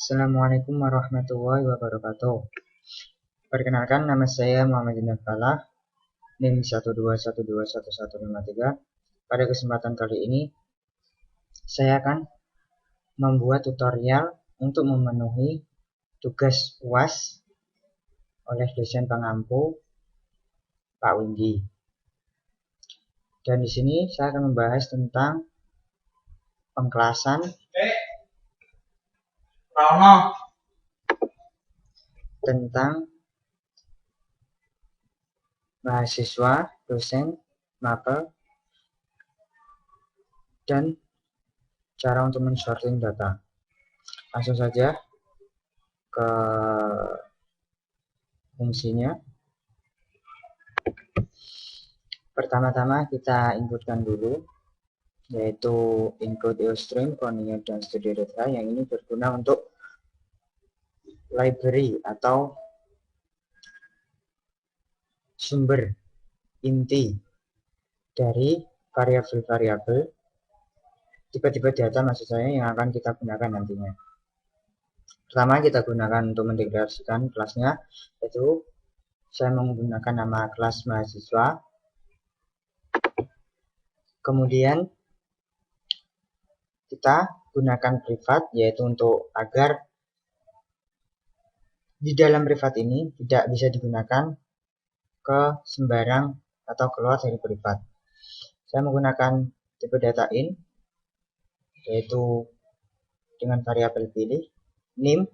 Assalamualaikum warahmatullahi wabarakatuh. Perkenalkan, nama saya Muhammad Jinal Falah, NIM 121211153. Pada kesempatan kali ini, saya akan membuat tutorial untuk memenuhi tugas UAS oleh dosen pengampu Pak Windy. Dan di sini saya akan membahas tentang pengklasan tentang mahasiswa, dosen, mapel, dan cara untuk men-sorting data. Langsung saja ke fungsinya. Pertama-tama kita inputkan dulu, yaitu include EOStream, Conium, dan Studio.h. Yang ini berguna untuk library atau sumber inti dari variabel-variabel tipe-tipe data, maksud saya, yang akan kita gunakan nantinya. Pertama, kita gunakan untuk mendeklarasikan kelasnya, yaitu saya menggunakan nama kelas mahasiswa. Kemudian kita gunakan privat, yaitu untuk agar di dalam privat ini tidak bisa digunakan ke sembarang atau keluar dari privat. Saya menggunakan tipe data in, yaitu dengan variabel pilih, NIM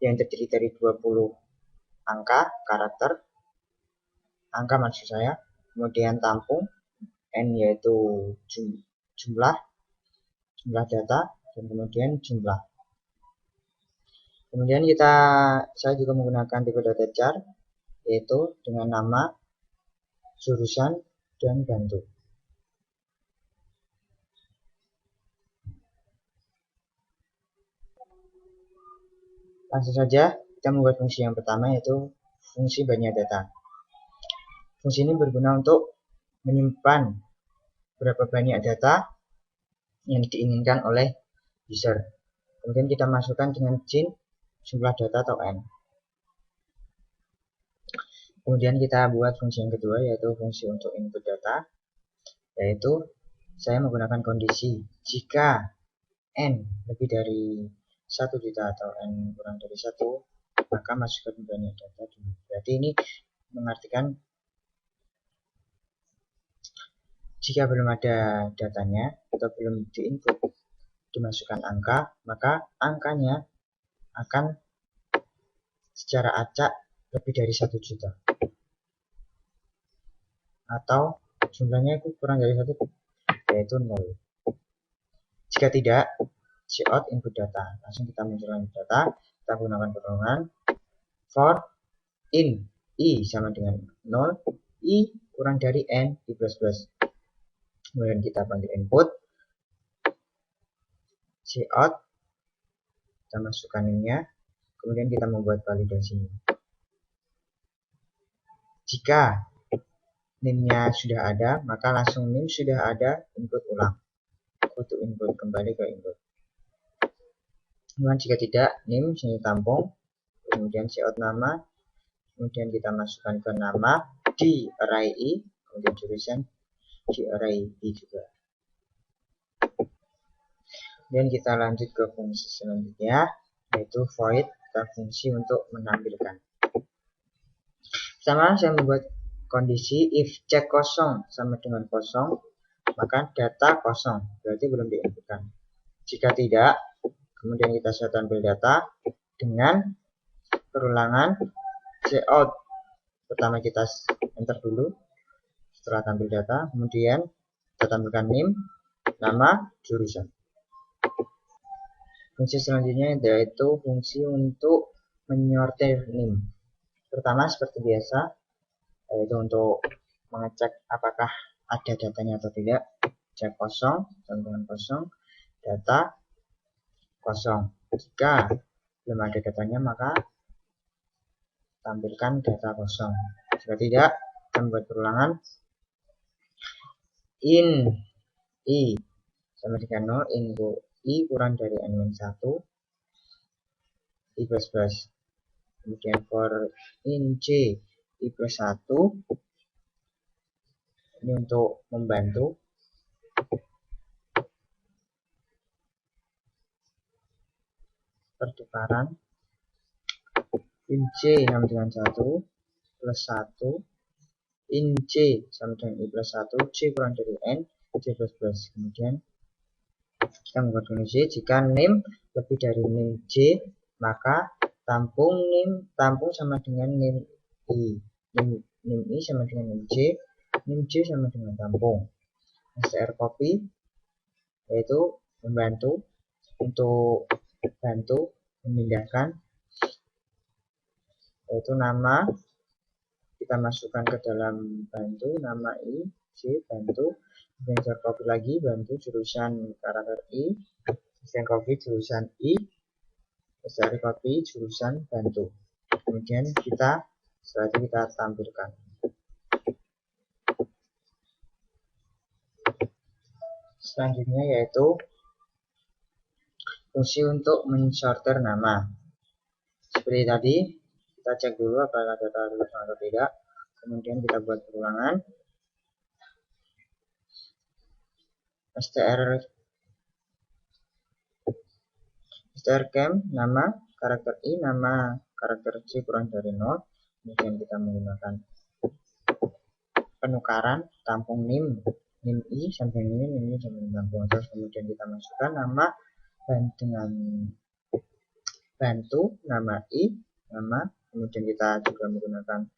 yang terdiri dari 20 angka, karakter, angka maksud saya, kemudian tampung, N yaitu jumlah data, dan kemudian jumlah. Kemudian saya juga menggunakan tipe data char, yaitu dengan nama, jurusan, dan bantu. Langsung saja kita membuat fungsi yang pertama, yaitu fungsi banyak data. Fungsi ini berguna untuk menyimpan berapa banyak data yang diinginkan oleh user. Kemudian kita masukkan dengan jumlah data atau n. Kemudian kita buat fungsi yang kedua, yaitu fungsi untuk input data, yaitu saya menggunakan kondisi jika n lebih dari 1 juta atau n kurang dari 1, maka masukkan banyak data dulu. Berarti ini mengartikan jika belum ada datanya atau belum diinput, dimasukkan angka, maka angkanya akan secara acak lebih dari 1 juta. Atau jumlahnya itu kurang dari 1, yaitu 0. Jika tidak, cout input data. Langsung kita munculkan data, kita gunakan perolongan for in i sama dengan 0, i kurang dari n i plus plus. Kemudian kita panggil input, cout, kita masukkan ini-nya, kemudian kita membuat validasi. Jika NIM-nya sudah ada, maka langsung NIM sudah ada, input ulang. Untuk input, kembali ke input. Kemudian jika tidak, NIM sini tampung, kemudian cout nama, kemudian kita masukkan ke nama di array i, kemudian jurusan di array i juga. Kemudian kita lanjut ke fungsi selanjutnya, yaitu void atau fungsi untuk menampilkan. Pertama, saya membuat kondisi if cek kosong sama dengan kosong, maka data kosong, berarti belum diinputkan. Jika tidak, kemudian kita sudah tampil data dengan perulangan cout. Pertama kita enter dulu setelah tampil data, kemudian kita tampilkan NIM, nama, jurusan. Fungsi selanjutnya yaitu fungsi untuk menyortir NIM. Pertama seperti biasa, yaitu untuk mengecek apakah ada datanya atau tidak. Cek kosong, dengan kosong, data kosong. Jika belum ada datanya, maka tampilkan data kosong. Jika tidak, kita membuat perulangan in i sama dengan 0, input i kurang dari n-1, i++. Kemudian for int j i+1 ini untuk membantu. Pertukaran int j sama dengan 1 plus 1 int j sama dengan i+1 j kurang dari n j++. Kemudian kita membuat kondisi jika name lebih dari name j maka tampung sama dengan name i. Name i sama dengan name j sama dengan tampung. str copy yaitu membantu untuk memindahkan, yaitu nama kita masukkan ke dalam bantu, nama i j bantu, str copy lagi bantu jurusan karakter i, str copy jurusan i, str copy jurusan bantu. Kemudian setelah itu kita tampilkan. Selanjutnya yaitu fungsi untuk mensortir nama. Seperti tadi, kita cek dulu apakah data relevan atau tidak. Kemudian kita buat perulangan. strcam nama karakter i, nama karakter j kurang dari 0. Kemudian kita menggunakan penukaran tampung nim i sampai nim i sampai dengan tampung. Terus kemudian kita masukkan nama dengan bantu, nama i, nama. Kemudian kita juga menggunakan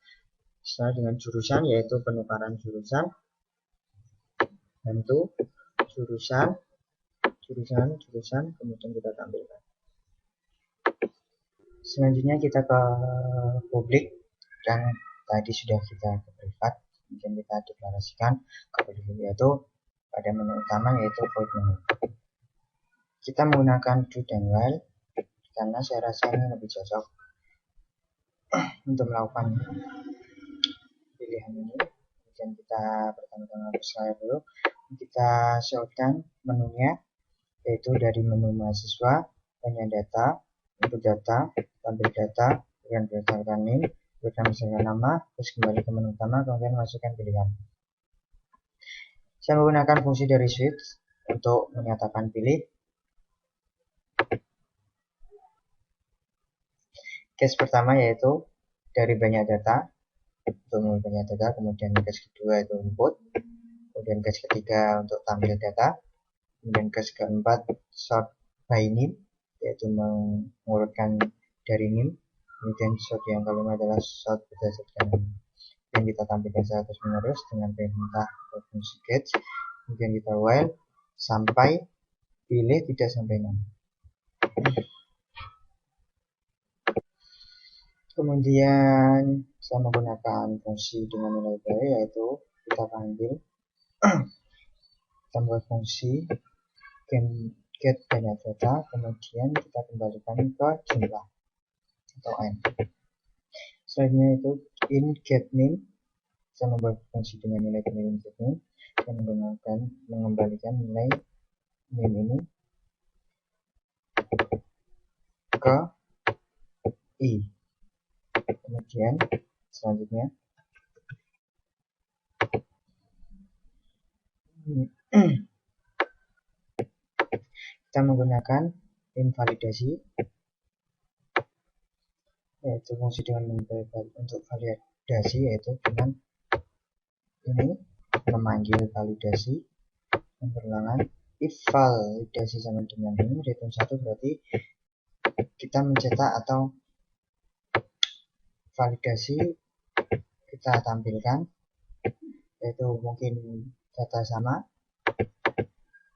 dengan jurusan, yaitu penukaran jurusan bantu jurusan, kemudian kita tampilkan. Selanjutnya kita ke publik, dan tadi sudah kita ke privat. Kemudian kita deklarasikan ke publik, yaitu pada menu utama yaitu void menu. Kita menggunakan do dan while karena saya rasa ini lebih cocok untuk melakukan pilihan ini. Kemudian kita pertama-tama slide dulu, kita showdown menunya, yaitu dari menu mahasiswa, banyak data, input data, tampil data, kemudian berdasarkan name, kemudian misalnya nama, terus kembali ke menu utama, kemudian masukkan pilihan. Saya menggunakan fungsi dari switch untuk menyatakan pilih. Case pertama yaitu dari banyak data, untuk banyak data, kemudian case kedua itu input, kemudian case ketiga untuk tampil data, kemudian case keempat sort by name, yaitu mengurutkan dari name, kemudian sort yang kelima adalah sort berdasarkan yang kita tampilkan secara terus menerus dengan perintah fungsi get. Kemudian kita while sampai pilih tidak sampai 6. Kemudian saya menggunakan fungsi dengan nilai value, yaitu kita panggil kita buat fungsi get banyak data, kemudian kita kembalikan ke jumlah atau n. Selanjutnya itu in get name, saya membuat fungsi dengan nilai value get name dan mengembalikan nilai name ini ke i. Kemudian selanjutnya kita menggunakan invalidasi, yaitu fungsi dengan untuk validasi, yaitu dengan ini memanggil validasi perulangan. If validasi sama dengan ini return 1, berarti kita mencetak atau validasi kita tampilkan, yaitu mungkin data sama.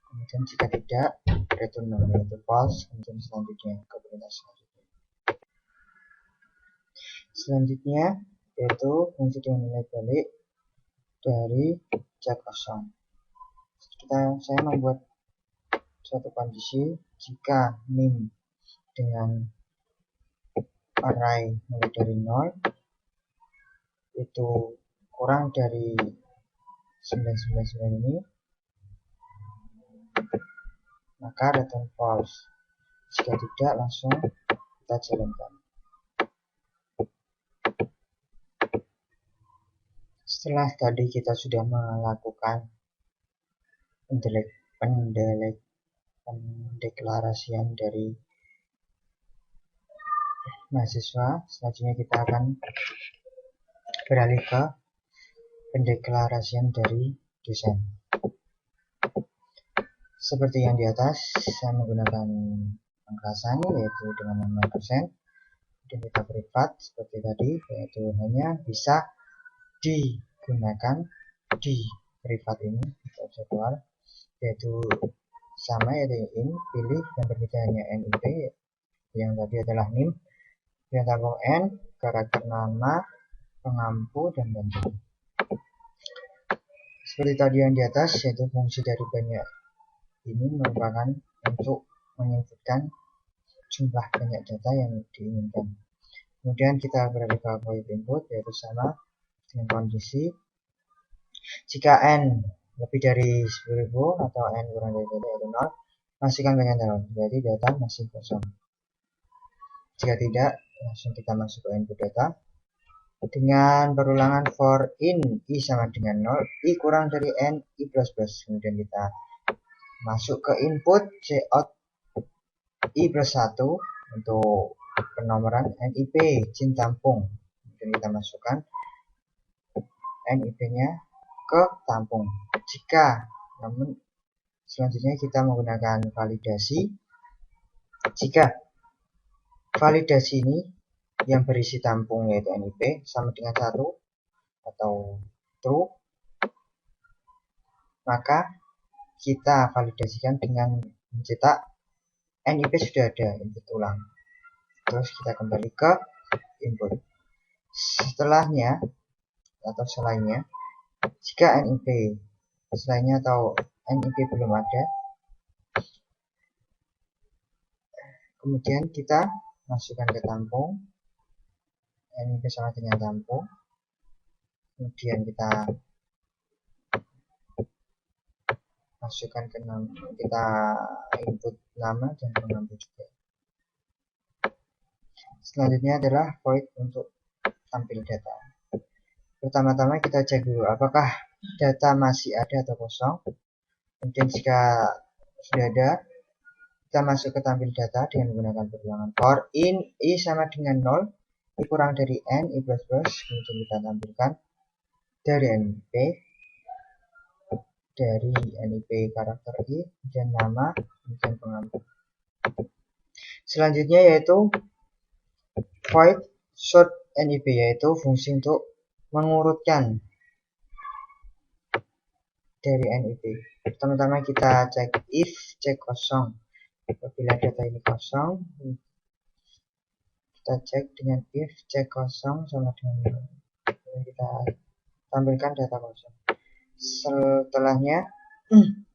Kemudian jika tidak return 0, yaitu false. Kemudian selanjutnya ke perintah selanjutnya yaitu fungsi dengan nilai balik dari cek kosong. Saya membuat suatu kondisi jika name dengan array mulai dari 0 itu kurang dari 999 ini, maka return false. Jika tidak, langsung kita jalankan. Setelah tadi kita sudah melakukan pendeklarasian dari mahasiswa, selanjutnya kita akan beralih ke pendeklarasian dari dosen. Seperti yang di atas, saya menggunakan pengkerasan yaitu dengan nama dosen, dan kita privat seperti tadi, yaitu hanya bisa digunakan di privat ini kita jadwal, yaitu sama, yaitu in, pilih, yang berbeda hanya NIP, yang tadi adalah NIM, yang tampung N, karakter nama, pengampu, dan bantu. Seperti tadi yang di atas, yaitu fungsi dari banyak ini merupakan untuk menyebutkan jumlah banyak data yang diinginkan. Kemudian kita beralih ke void input, yaitu sama dengan kondisi jika n lebih dari 10.000 atau n kurang dari data yaitu 0, masukkan banyak data, jadi data masih kosong. Jika tidak, langsung kita masuk ke input data dengan perulangan for in i sama dengan 0, i kurang dari n, i plus plus. Kemudian kita masuk ke input cout i plus 1 untuk penomoran NIP jin tampung. Kemudian kita masukkan NIP nya ke tampung. Namun selanjutnya kita menggunakan validasi. Jika validasi ini yang berisi tampung yaitu NIP sama dengan 1 atau true, maka kita validasikan dengan mencetak NIP sudah ada, input ulang. Terus kita kembali ke input. Setelahnya atau selainnya, jika NIP selainnya atau NIP belum ada, kemudian kita masukkan ke tampung, NIP sama dengan tampung, kemudian kita masukkan ke nama, kita input nama dan pengampu juga. Selanjutnya adalah void untuk tampil data. Pertama-tama kita cek dulu apakah data masih ada atau kosong. Kemudian jika sudah ada, kita masuk ke tampil data dengan menggunakan perulangan for in i sama dengan 0, i kurang dari n, i plus plus. Kemudian kita tampilkan dari NIP, karakter i, dan nama, dan pengampu. Selanjutnya yaitu void sort NIP, yaitu fungsi untuk mengurutkan dari NIP. Pertama-tama kita cek if cek kosong. Apabila data ini kosong, kita cek dengan if cek kosong sama dengan 0. Kita tampilkan data kosong. Setelahnya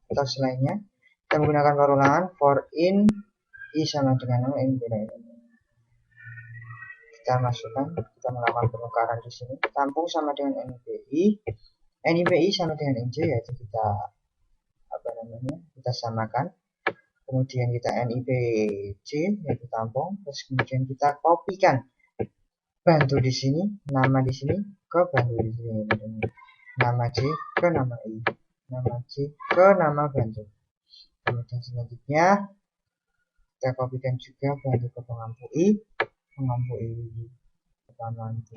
atau selainnya, kita menggunakan perulangan for in i sama dengan 0, in kita masukkan, kita melakukan penukaran di sini. Tampung sama dengan NIPI sama dengan NJ, yaitu kita kita samakan. Kemudian kita NIPJ yaitu tampung, terus kemudian kita kopikan bantu di sini, nama di sini ke bantu di sini, nama J ke nama I, nama J ke nama bantu. Kemudian selanjutnya kita kopikan juga bantu ke pengampu I ke pengampu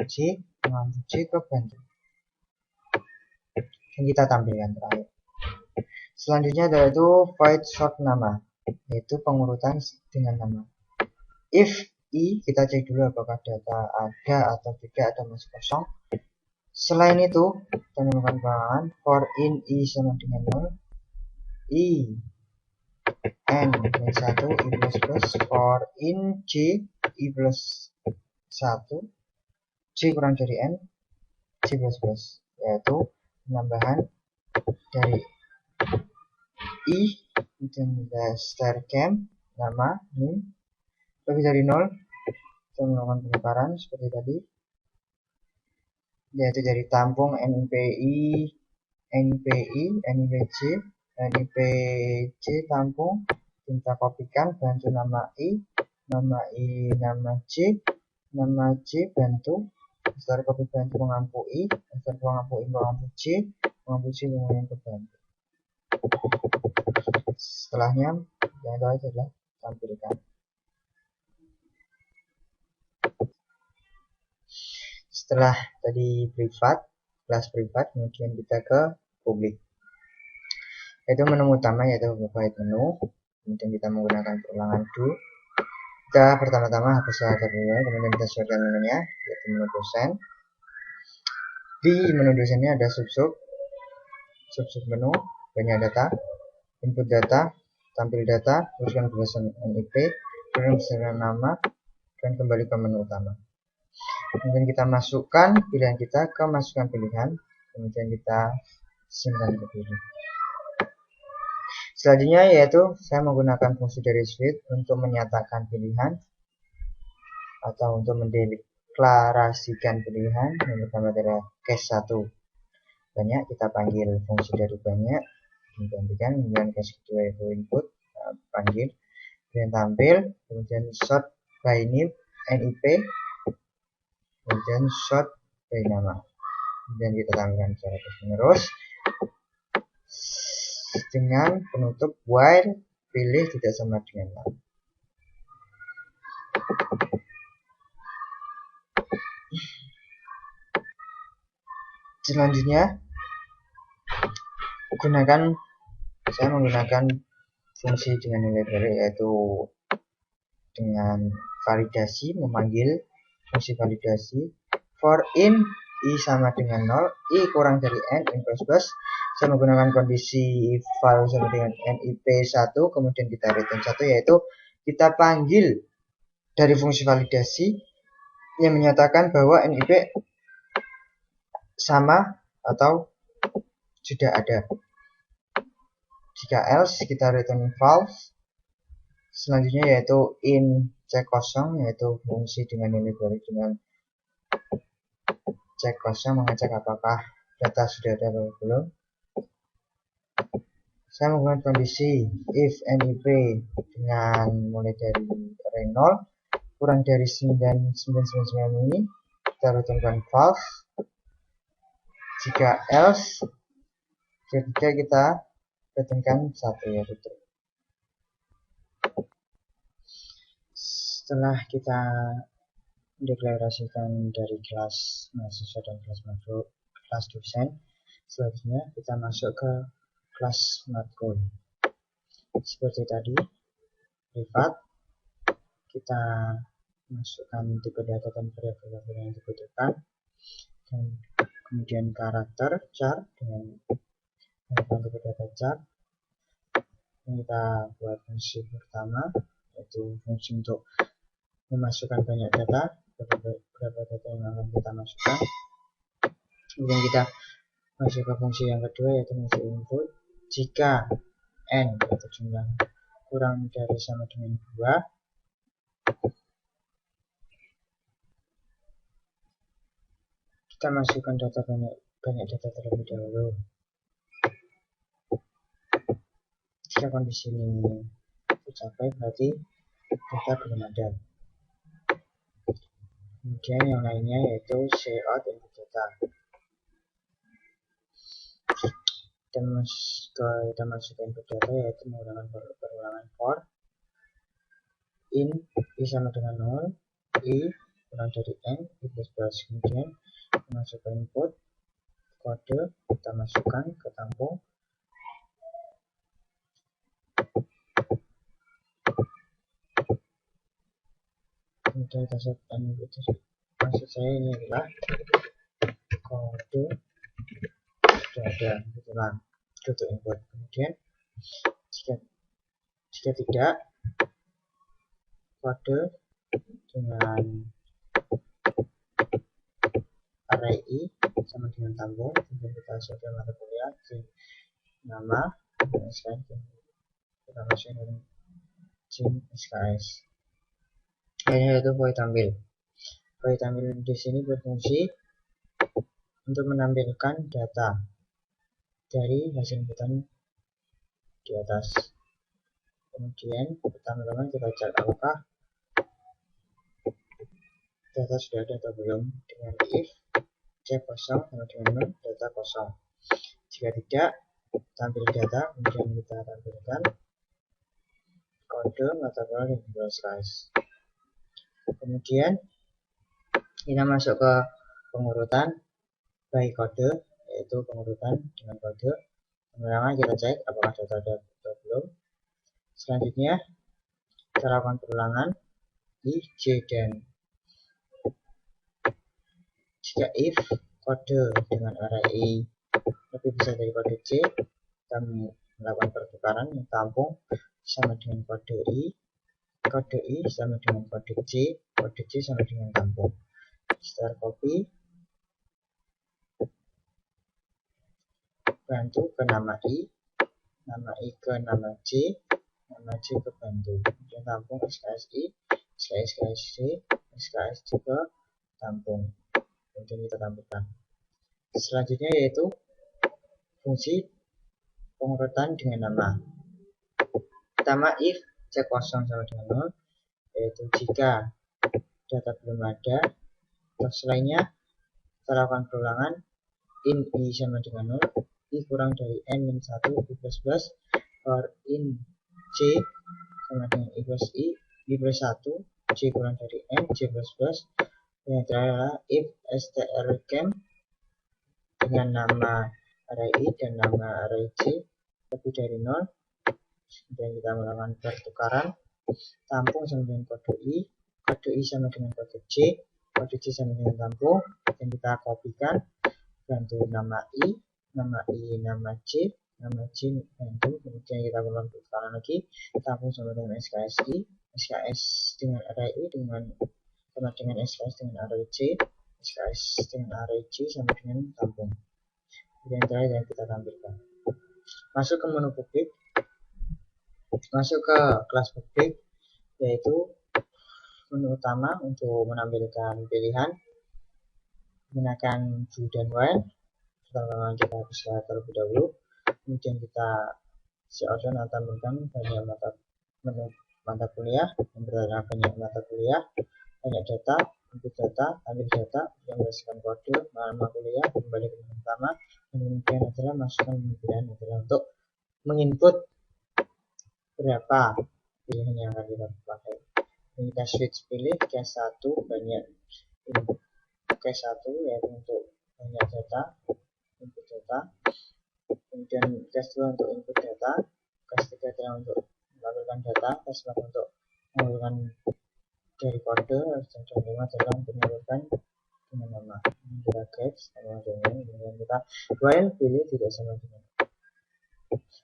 J ke bantu, dan kita tampilkan terakhir. Selanjutnya yaitu void sort nama, yaitu pengurutan dengan nama. If i, kita cek dulu apakah data ada atau tidak atau masih kosong. Selain itu, kita menggunakan perulangan for in i sama dengan 0, i n minus 1, i plus plus, for in j, i plus 1, j kurang dari n, j plus plus, yaitu penambahan dari i dan star cam nama nim lebih dari 0. Kita melakukan penukaran seperti tadi, yaitu dari tampung NIPI, NIPJ, NIPJ tampung, kita kopikan bantu nama I nama I, nama C bantu, besar copy bantu pengampu I, besar pengampu I pengampu C kemudian ke bantu. Setelahnya yang terakhir adalah tampilkan. Setelah tadi privat, kelas privat, kemudian kita ke publik. Yaitu menu utama yaitu provide menu, kemudian kita menggunakan perulangan do. Kita pertama-tama hapus dulu, kemudian kita sesuaikan menunya yaitu menu dosen. Di menu dosennya ada sub menu, banyak data, input data, tampil data, teruskan berdasarkan NIP, kemudian berdasarkan nama, dan kembali ke menu utama. Kemudian kita masukkan pilihan kita ke masukkan pilihan, kemudian kita simpan ke pilih. Selanjutnya yaitu saya menggunakan fungsi dari switch untuk menyatakan pilihan atau untuk mendeklarasikan pilihan. Yang pertama adalah case 1 banyak, kita panggil fungsi dari banyak, kemudian case kedua yaitu input, panggil, kemudian tampil, kemudian sort by NIP, kemudian sort by nama, kemudian kita tampilkan secara terus menerus dengan penutup while pilih tidak sama dengan null. Selanjutnya saya menggunakan fungsi dengan nilai baru yaitu dengan validasi, memanggil fungsi validasi for in I sama dengan 0, I kurang dari N, in plus. Saya menggunakan kondisi val sama dengan NIP 1, kemudian kita return 1, yaitu kita panggil dari fungsi validasi yang menyatakan bahwa NIP sama atau sudah ada. Jika else kita return false. Selanjutnya yaitu in cek kosong, yaitu fungsi dengan nilai baru dengan cek kosong, mengecek apakah data sudah ada atau belum. Saya menggunakan kondisi if NIP dengan mulai dari array 0 kurang dari 9999 ini kita returnkan false. Jika else ketika kita returnkan 1 yaitu true. Setelah kita deklarasikan dari kelas mahasiswa dan kelas dosen, selanjutnya kita masuk ke kelas matkul. Seperti tadi, privat, kita masukkan tipe data dan variabel yang dibutuhkan, dan kemudian karakter char dengan tipe data char. Kita buat fungsi pertama, yaitu fungsi untuk memasukkan banyak data, berapa data yang akan kita masukkan. Kemudian kita masuk ke fungsi yang kedua yaitu fungsi input. Jika n yaitu jumlah kurang dari sama dengan 2, kita masukkan data banyak data terlebih dahulu. Jika kondisi ini tercapai berarti data belum ada. Kemudian yang lainnya yaitu cout input data. Kita masukkan input data yaitu menggunakan perulangan for in I sama dengan 0, I kurang dari N, I plus. Kemudian masukkan input kode, kita masukkan ke tampung. Kemudian kita set input. Maksud saya ini adalah kode sudah ada, kebetulan untuk input. Kemudian jika tidak, kode dengan array I sama dengan tampung, kemudian kita masukkan mata kuliah nama, dan sekarang kita masukkan dengan SKS. Lainnya yaitu void tampil. Void tampil di sini berfungsi untuk menampilkan data dari hasil inputan di atas. Kemudian pertama-tama kita cek apakah data sudah ada atau belum, dengan if C kosong sama dengan 0, data kosong. Jika tidak, tampil data, kemudian kita tampilkan kode mata kuliah dan jumlah slice. Kemudian kita masuk ke pengurutan by kode, yaitu pengurutan dengan kode. Pertama kita cek apakah data ada atau belum. Selanjutnya kita lakukan perulangan I, J, dan jika if kode dengan array I lebih besar dari kode C, kita melakukan pertukaran yang tampung sama dengan kode I sama dengan kode C sama dengan tampung. Setelah copy, bantu ke nama I ke nama C ke bantu, kemudian tampung SKSI, SKSC ke tampung, kemudian kita tampilkan. Selanjutnya yaitu fungsi pengurutan dengan nama. Pertama if C kosong sama dengan 0, yaitu jika data belum ada, terus selainnya kita lakukan perulangan in I sama dengan 0, I kurang dari N-1 I plus plus, or in C sama dengan I plus 1, C kurang dari N, C plus plus. Yang terakhir adalah if strcam dengan nama array I dan nama array C lebih dari 0, dan kita melakukan pertukaran, tampung sama dengan kode I sama dengan kode C sama dengan tampung, dan kita kopikan, bantu nama I, nama C bantu, kemudian kita melakukan pertukaran lagi, tampung sama dengan SKSI, SKS dengan array I sama dengan SKS dengan array C, SKS dengan array C sama dengan tampung. Kemudian terakhir yang kita tampilkan. Masuk ke menu publik, masuk ke kelas publik, yaitu menu utama untuk menampilkan pilihan menggunakan do dan while. Pertama kita bisa terlebih dahulu, kemudian kita shutdown atau tampilkan banyak mata kuliah, memberitakan banyak mata kuliah, banyak data, input data, ambil data, yang menghasilkan kode, nama kuliah, kembali ke menu utama, dan kemudian adalah masukkan pilihan adalah untuk menginput berapa pilihan yang akan kita pakai. Kita switch pilih case 1 banyak input, case 1 yaitu untuk banyak data, input data, kemudian case 2 untuk input data, case 3 adalah untuk melakukan data, case 4 untuk mengeluarkan dari kode, dan case 5 adalah untuk mengeluarkan dengan nama. Kita get sama dengan, kemudian kita while pilih tidak sama dengan.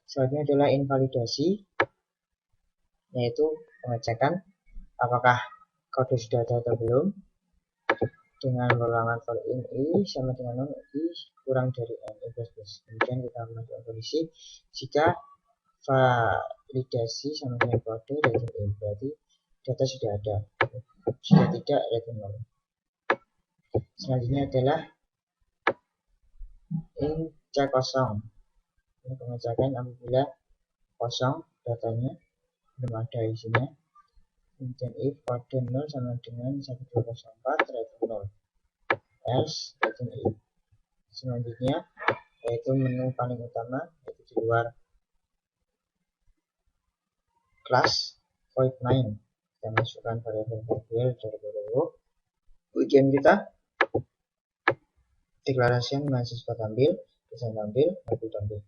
Selanjutnya adalah invalidasi, yaitu pengecekan apakah kode sudah ada atau belum, dengan perulangan for in I sama dengan 0, I kurang dari N, I plus plus. Kemudian kita melakukan kondisi jika validasi sama dengan kode return in, berarti data sudah ada, jika tidak return 0. Selanjutnya adalah in C kosong, ini pengecekan apabila kosong datanya, belum ada isinya. Kemudian if kode 0 sama dengan 1204 return 0, else return I. Selanjutnya yaitu menu paling utama, yaitu di luar kelas void main, kita masukkan variabel dari variabel. Ujian kita deklarasian mahasiswa tampil, desain tampil, aku tampil.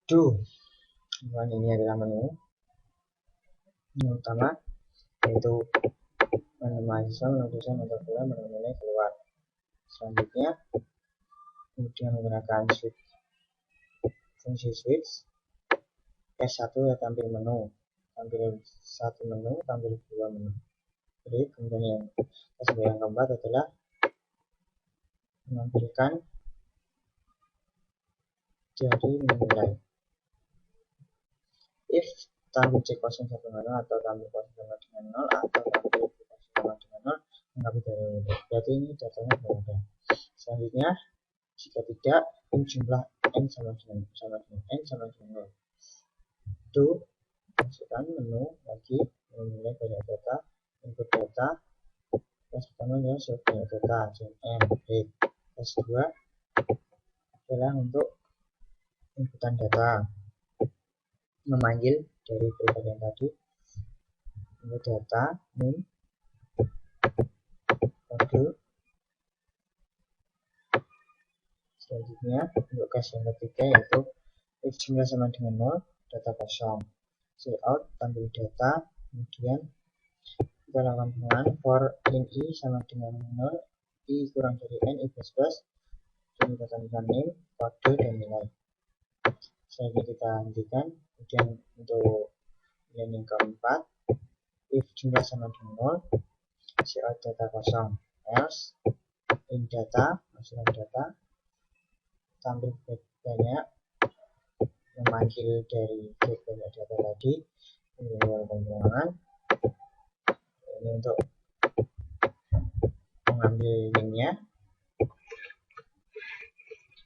Do, ini adalah menu utama, yaitu menu mahasiswa, menu desain, menu kuliah, menu nilai keluar. Selanjutnya kemudian menggunakan switch, fungsi switch, S1 ya tampil menu, tampil satu menu, tampil dua menu. Jadi kemudian yang keempat adalah menampilkan dari menilai. If tampil C kosong sama dengan 0, atau tampil kosong sama dengan 0, atau tampil kosong sama dengan 0, mengambil dari ini. Berarti ini datanya belum ada. Selanjutnya jika tidak, jumlah N sama dengan N sama dengan 0. Do, masukkan menu lagi, menilai banyak data, input data, Kelas pertama adalah survei data JNN read. Kelas 2 adalah untuk inputan data, memanggil dari berita yang tadi untuk data name kode. Selanjutnya untuk case yang ketiga yaitu if jumlah sama dengan 0 data kosong. Out tampil data, kemudian kita lakukan pengulangan for in i sama dengan 0, i kurang dari n, i plus plus, dan kita tambahkan name, kode, dan nilai. Selanjutnya kita hentikan. Kemudian untuk yang keempat, if jumlah sama dengan 0 out data kosong, else in data, masukkan data, tampil banyak, memanggil dari get banyak data tadi, ini melakukan pengulangan. Ini untuk mengambil linknya,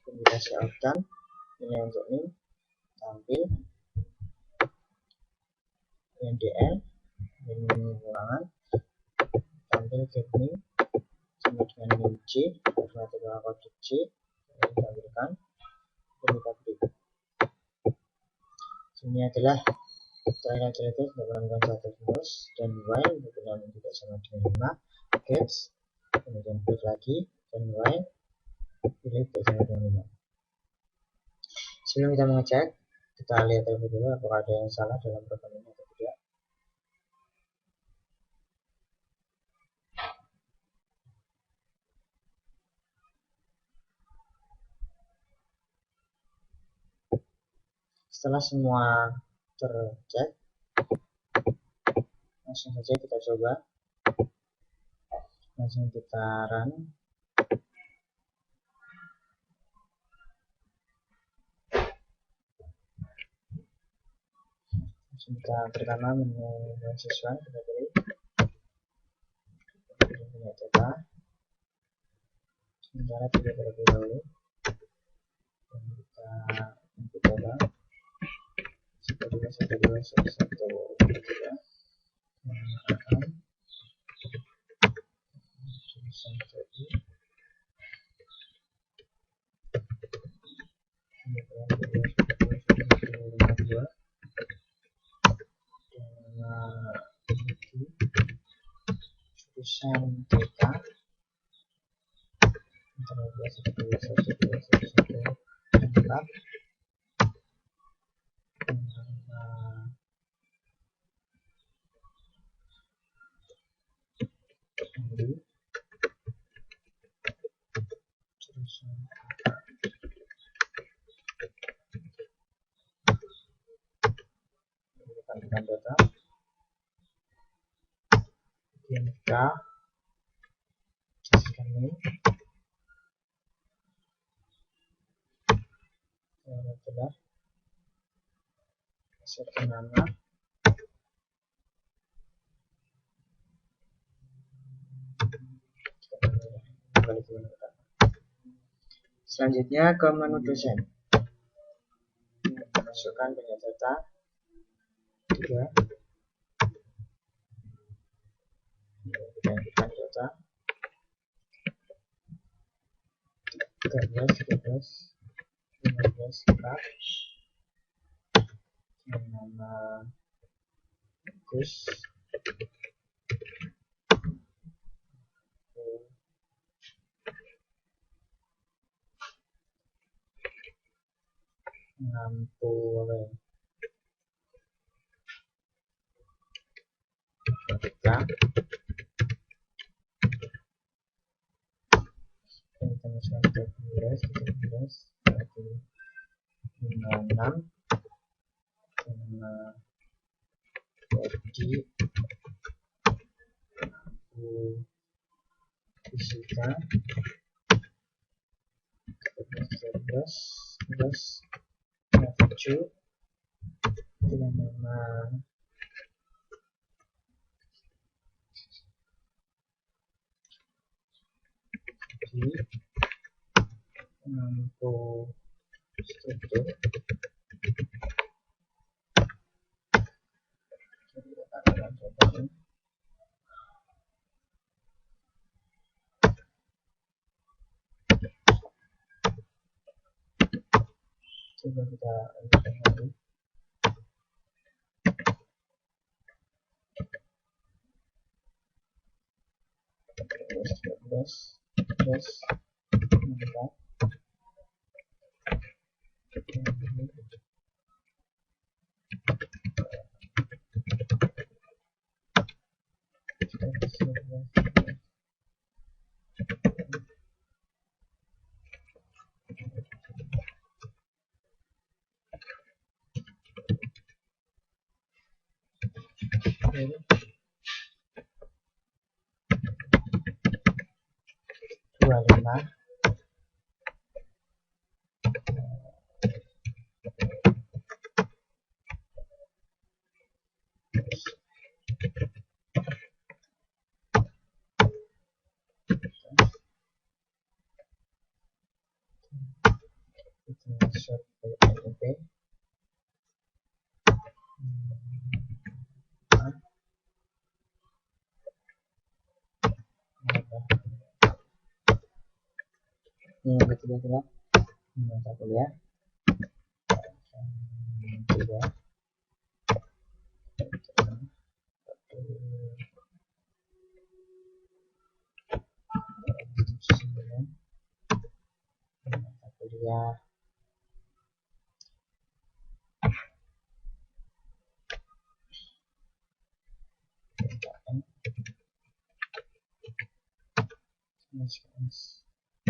kita outkan. Ini untuk link tampil ndl, ini pengulangan, tampil get link sama dengan link c, alternatif kode c, ini tampilkan, dan kita klik. Ini adalah terakhir alternatif untuk menemukan satu rumus, dan while dengan tidak sama dengan 5 gets, kemudian klik lagi, dan while pilih tidak sama dengan 5. Sebelum kita mengecek, kita lihat terlebih dulu apakah ada yang salah dalam program ini atau tidak. Setelah semua tercek, langsung saja kita coba, langsung kita run. Kita pertama menu siswa, kita pilih punya data, sementara tidak terlebih dahulu, dan kita input data 1, 2, 1, 2, 1, 3, menggunakan tulisan tadi, kemudian 2, tulisan data antara 4 dengan data, kemudian kita kasihkan ini adalah kasihkan nama, kembali ke menu utama. Selanjutnya ke menu dosen, masukkan banyak data 3, kita inputkan data 13, 15, 4, nama Gus, Ngampure, kita masukkan 13, 56, nama Edi, Fisika, 13, 7, dengan nama di mampu struktur, Coba kita lihat lagi. Dua lima short LP ini yang ketiga adalah mata kuliah tiga mata kuliah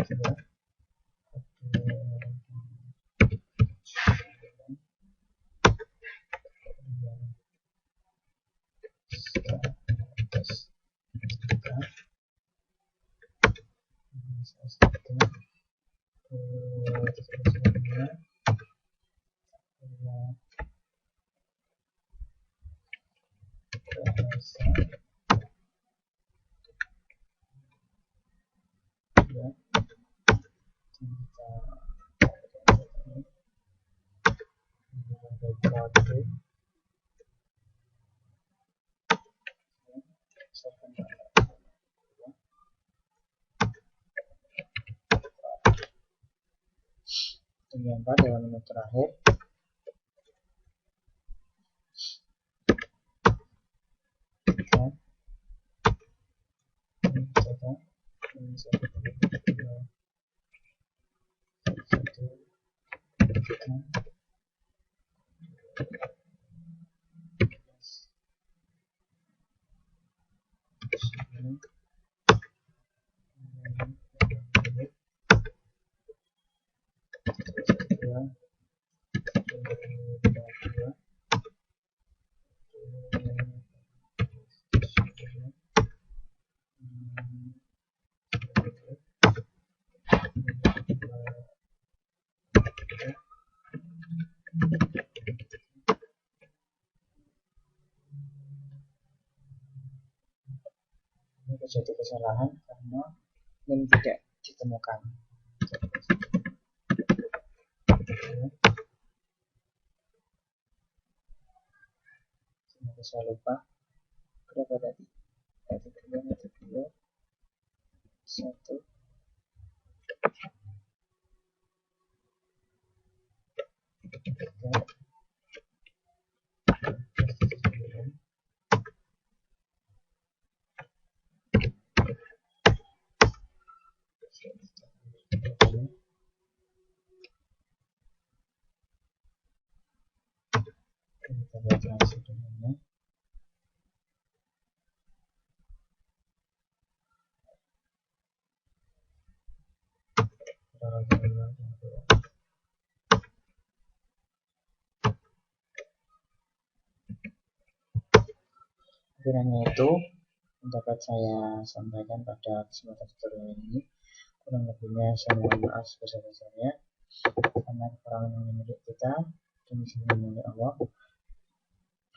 tiga yang keempat adalah menu terakhir ini terjadi kesalahan karena ini tidak ditemukan. Semoga saya lupa berapa tadi? Ada dua, satu, tiga, kita lihat hasilnya. Kiranya itu dapat saya sampaikan pada kesempatan tutorial ini. Kurang lebihnya saya mohon maaf sebesar-besarnya karena kekurangan yang milik kita dan semua milik Allah.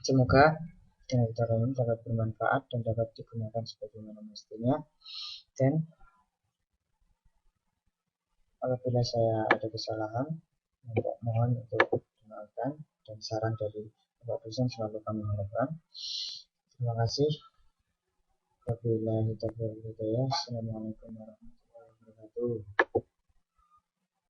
Semoga dengan tutorial ini dapat bermanfaat dan dapat digunakan sebagaimana mestinya. Dan apabila saya ada kesalahan, mohon untuk dimaafkan dan saran dari Bapak dosen selalu kami harapkan. Terima kasih. Wabillahi taufiq wal hidayah. Assalamualaikum warahmatullahi wabarakatuh.